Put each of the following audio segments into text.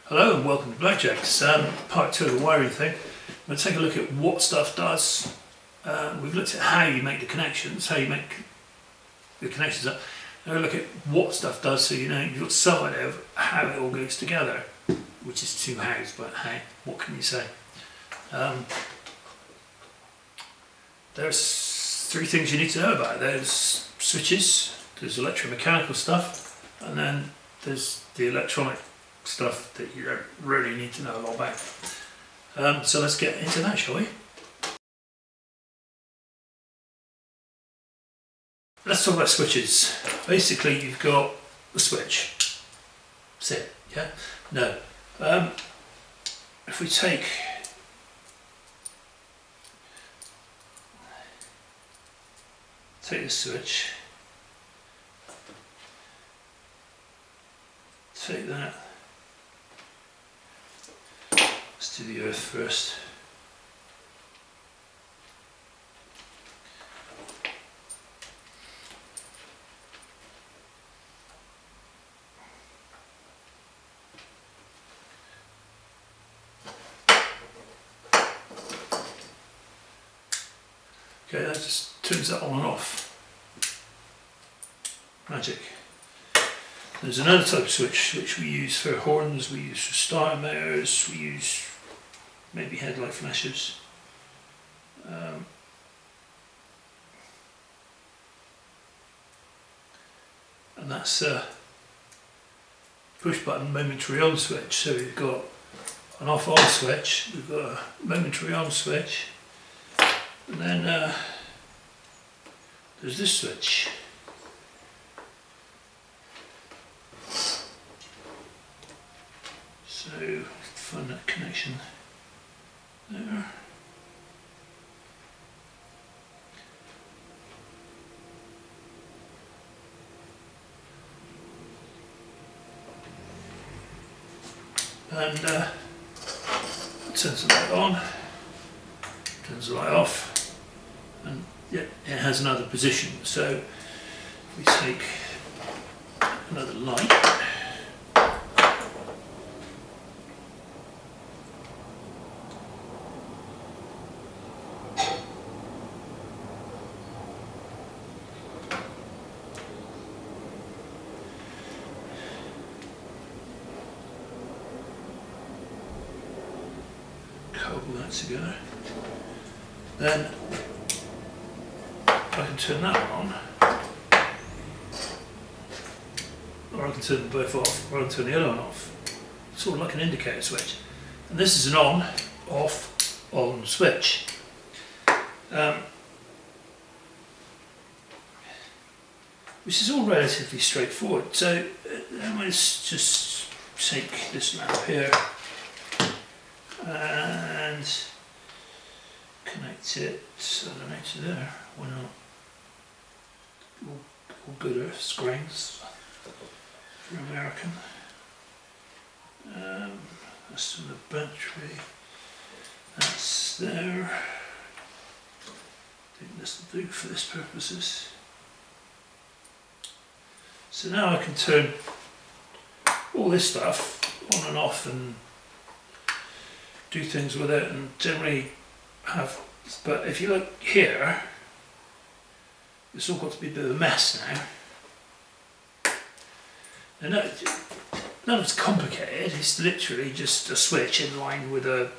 Hello and welcome to Blackjack's part 2 of the wiring thing. I'm going to take a look at what stuff does. We've looked at how you make the connections, how you make the connections up. Now we'll look at what stuff does, so you know you've got some idea of how it all goes together, which is two hows, but hey, what can you say? There's three things you need to know about it. There's switches, there's electromechanical stuff, and then there's the electronic stuff that you don't really need to know a lot about. So let's get into that, shall we? Let's talk about switches. Basically, you've got the switch. That's it, yeah? No. If we take the switch, take that. Let's do the earth first. Okay, that just turns that on and off. Magic. There's another type of switch which we use for horns, we use for starter motors, we use maybe headlight flashes. And that's a push button momentary on switch. So we've got an off on switch, we've got a momentary on switch, and then there's this switch. So find that connection there. And turns the light on, turns the light off, and yeah, it has another position. So we take another light. Couple that together. Then I can turn that on, or I can turn them both off, or I can turn the other one off. Sort of like an indicator switch. And this is an on, off, on switch. Which is all relatively straightforward. So let's just take this lamp here and connect it to there. Why not? All good earth grains for American. That's in the battery. That's there. I think this will do for this purposes. So now I can turn all this stuff on and off and do things with it, and generally have, but if you look here, it's all got to be a bit of a mess now. And none of it's complicated, it's literally just a switch in line with a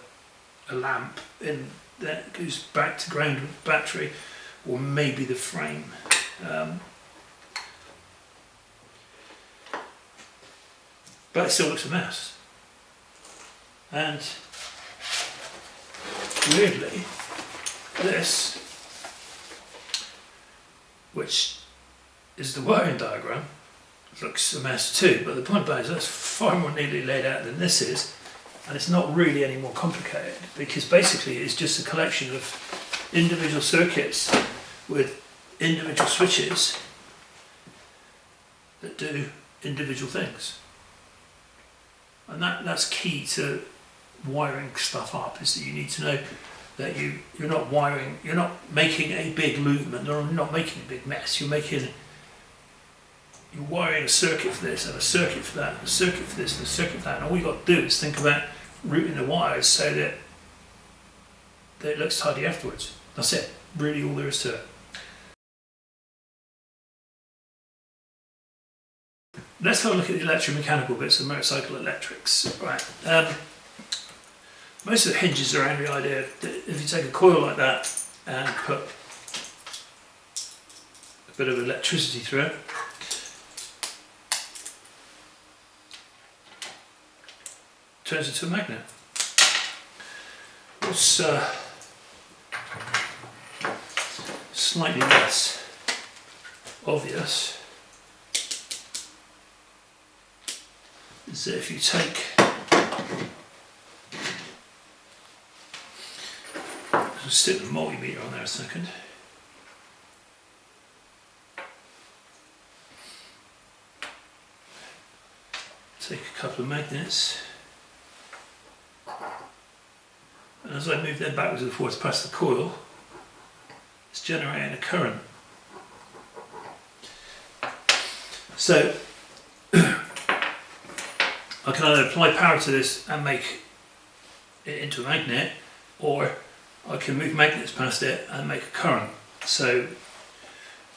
lamp in that goes back to ground with the battery, or maybe the frame. But it still looks a mess. And weirdly, this, which is the wiring diagram, looks a mess too, but the point about it is that's far more neatly laid out than this is, and it's not really any more complicated, because basically it's just a collection of individual circuits with individual switches that do individual things. And that's key to wiring stuff up, is that you need to know that you're not wiring, you're not making a big movement, or you're not making a big mess, you're making you're wiring a circuit for this and a circuit for that, and a circuit for this and a circuit for that, and all you've got to do is think about routing the wires so that it looks tidy afterwards. That's it, really all there is to it. Let's have a look at the electromechanical bits of motorcycle electrics. Right. Most of the hinges are around the idea that if you take a coil like that and put a bit of electricity through it, turns into a magnet. What's slightly less obvious is that if you take I'll stick the multimeter on there a second. Take a couple of magnets, and as I move them backwards and forwards past the coil, it's generating a current. So I can either apply power to this and make it into a magnet, or I can move magnets past it and make a current. So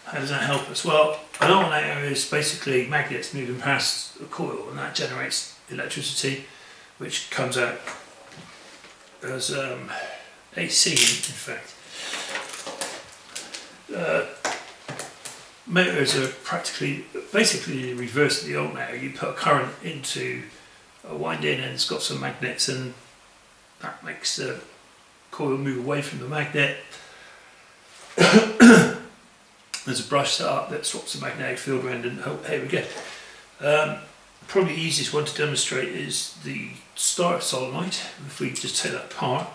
how does that help us? Well, an alternator is basically magnets moving past a coil, and that generates electricity, which comes out as AC in fact. Motors are basically the reverse of the alternator. You put a current into a winding and it's got some magnets, and that makes the coil move away from the magnet. There's a brush set up that swaps the magnetic field around, and here we go. Probably the easiest one to demonstrate is the starter solenoid. If we just take that apart,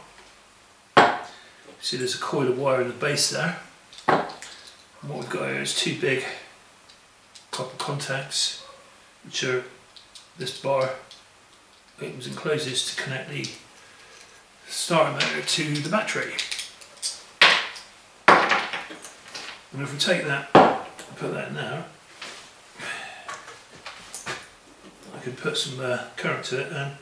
see there's a coil of wire in the base there. And what we've got here is two big copper contacts, which are this bar opens and closes to connect the starter motor to the battery. And if we take that and put that in there, I can put some current to it, and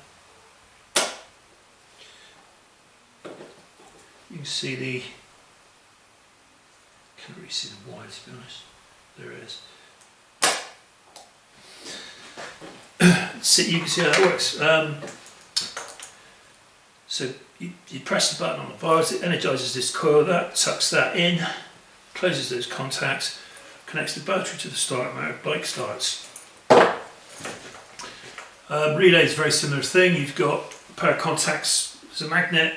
you can see the, can't really see the wire to be honest, there it is. So you can see how that works. So you press the button on the bars, it energises this coil, that sucks that in, closes those contacts, connects the battery to the starter motor, bike starts. Relay is a very similar thing. You've got a pair of contacts, there's a magnet,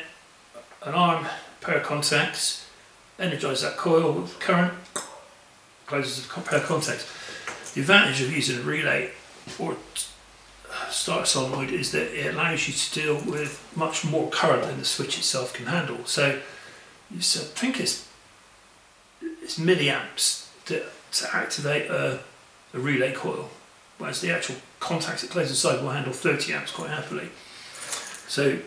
an arm, a pair of contacts, energise that coil with current, closes the pair of contacts. The advantage of using a relay or starter solenoid is that it allows you to deal with much more current than the switch itself can handle. So I think it's milliamps to activate a relay coil, whereas the actual contacts it closes inside will handle 30 amps quite happily. So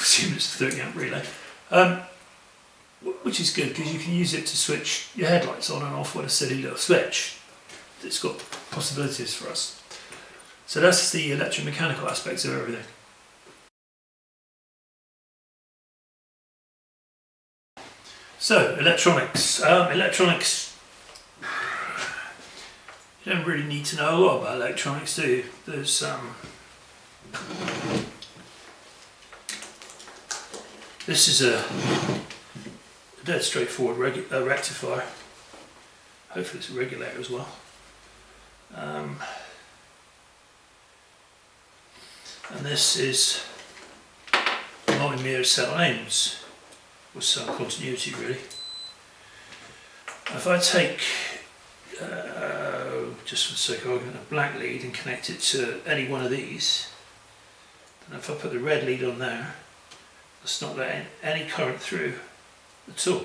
assume it's a 30 amp relay, which is good because you can use it to switch your headlights on and off with a silly little switch. It's got possibilities for us. So that's the electromechanical aspects of everything. So electronics. Electronics, you don't really need to know a lot about electronics, do you? There's this is a dead straightforward rectifier. Hopefully it's a regulator as well. And this is a multimeter set on aims with some continuity really. If I take, just for the sake of argument, a black lead and connect it to any one of these, then if I put the red lead on there, it's not letting any current through at all.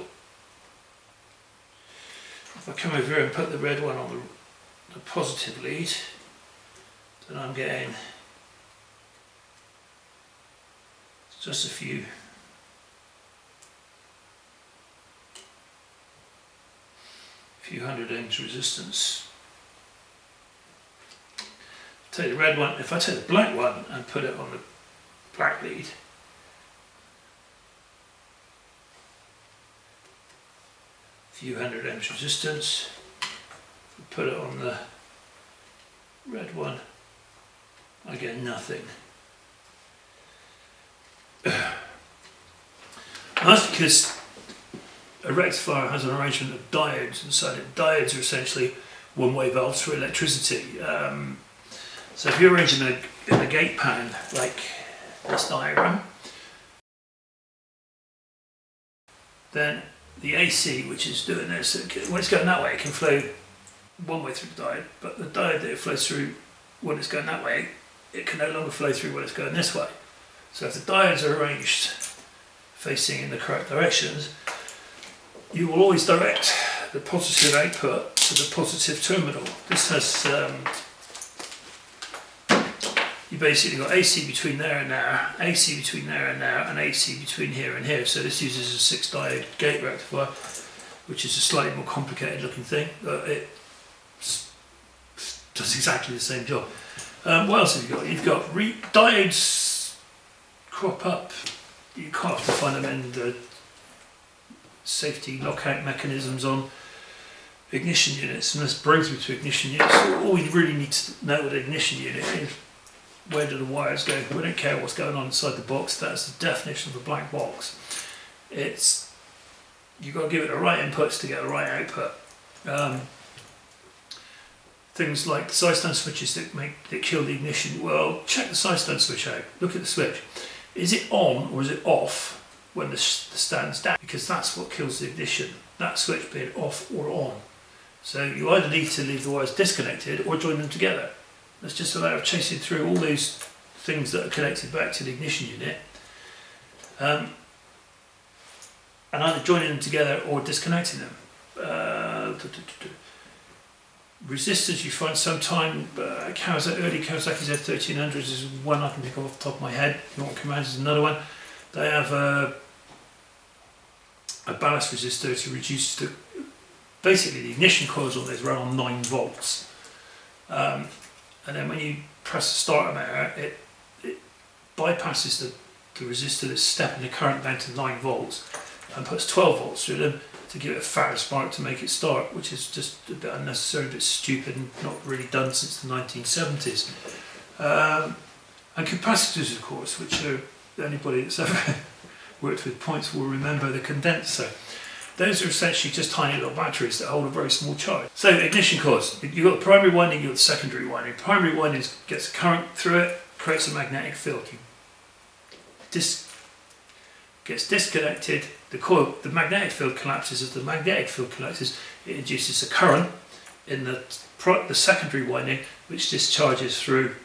If I come over here and put the red one on the positive lead, then I'm getting just a few hundred ohms resistance. take the red one, if I take the black one and put it on the black lead, few hundred ohms resistance, put it on the red one, I get nothing. And that's because a rectifier has an arrangement of diodes inside it. Diodes are essentially one-way valves for electricity. So if you're arranging in a gate pattern like this diagram, then the AC, which is doing this, when it's going that way, it can flow one way through the diode, but the diode that it flows through when it's going that way, it can no longer flow through when it's going this way. So if the diodes are arranged facing in the correct directions, you will always direct the positive output to the positive terminal. This has, you basically got AC between there and there, AC between there and there, and AC between here and here. So this uses a 6 diode gate rectifier, which is a slightly more complicated looking thing, but it does exactly the same job. What else have you got? You've got diodes crop up. You can't often find them in the safety lockout mechanisms on ignition units, and this brings me to ignition units. So all we really need to know what an ignition unit is, where do the wires go? We don't care what's going on inside the box. That's the definition of a black box. It's, you've got to give it the right inputs to get the right output. Things like side stand switches that kill the ignition. Well, check the side stand switch out. Look at the switch. Is it on or is it off when the stand's down? Because that's what kills the ignition. That switch being off or on. So you either need to leave the wires disconnected or join them together. That's just a matter of chasing through all those things that are connected back to the ignition unit, and either joining them together or disconnecting them. Resistors you find sometime, early Kawasaki Z1300s is one I can think of off the top of my head. Norton Commands is another one. They have a ballast resistor to reduce the, basically the ignition coils on those run on 9 volts. And then when you press the starter motor, it bypasses the resistor that's stepping the current down to 9 volts and puts 12 volts through them to give it a fatter spark to make it start, which is just a bit unnecessary, a bit stupid, and not really done since the 1970s. And capacitors, of course, which are, anybody that's ever worked with points will remember the condenser. Those are essentially just tiny little batteries that hold a very small charge. So ignition coils, you've got the primary winding, you've got the secondary winding. Primary winding gets a current through it, creates a magnetic field. Gets disconnected, the magnetic field collapses. As the magnetic field collapses, it induces a current in the secondary winding, which discharges through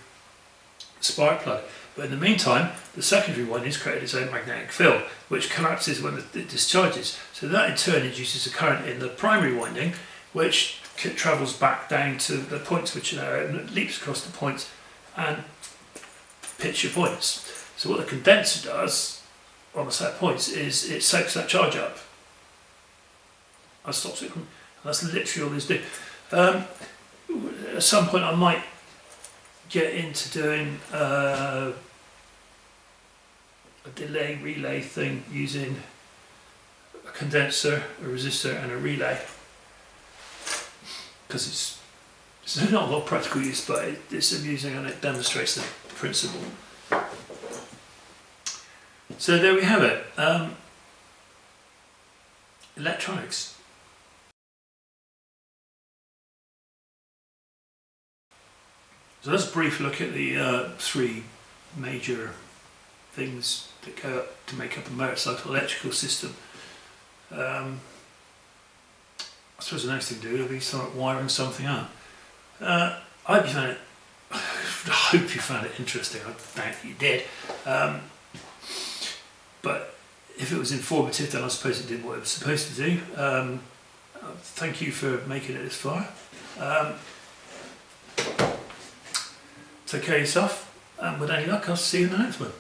the spark plug. But in the meantime, the secondary winding has created its own magnetic field, which collapses when it discharges. So that in turn induces a current in the primary winding, which travels back down to the points which are there, and it leaps across the points and hits your points. So what the condenser does on a set of points is it soaks that charge up. That stops it from, that's literally all this do. At some point I might get into doing a delay relay thing using a condenser, a resistor and a relay, because it's not a lot of practical use, but it's amusing and it demonstrates the principle. So there we have it, electronics. So let's brief look at the 3 major things that go up to make up a motorcycle electrical system. I suppose the next thing to do will be start wiring something up. I hope you found it interesting. I doubt you did. But if it was informative, then I suppose it did what it was supposed to do. Thank you for making it this far. Take care of yourself, and with any luck, I'll see you in the next one.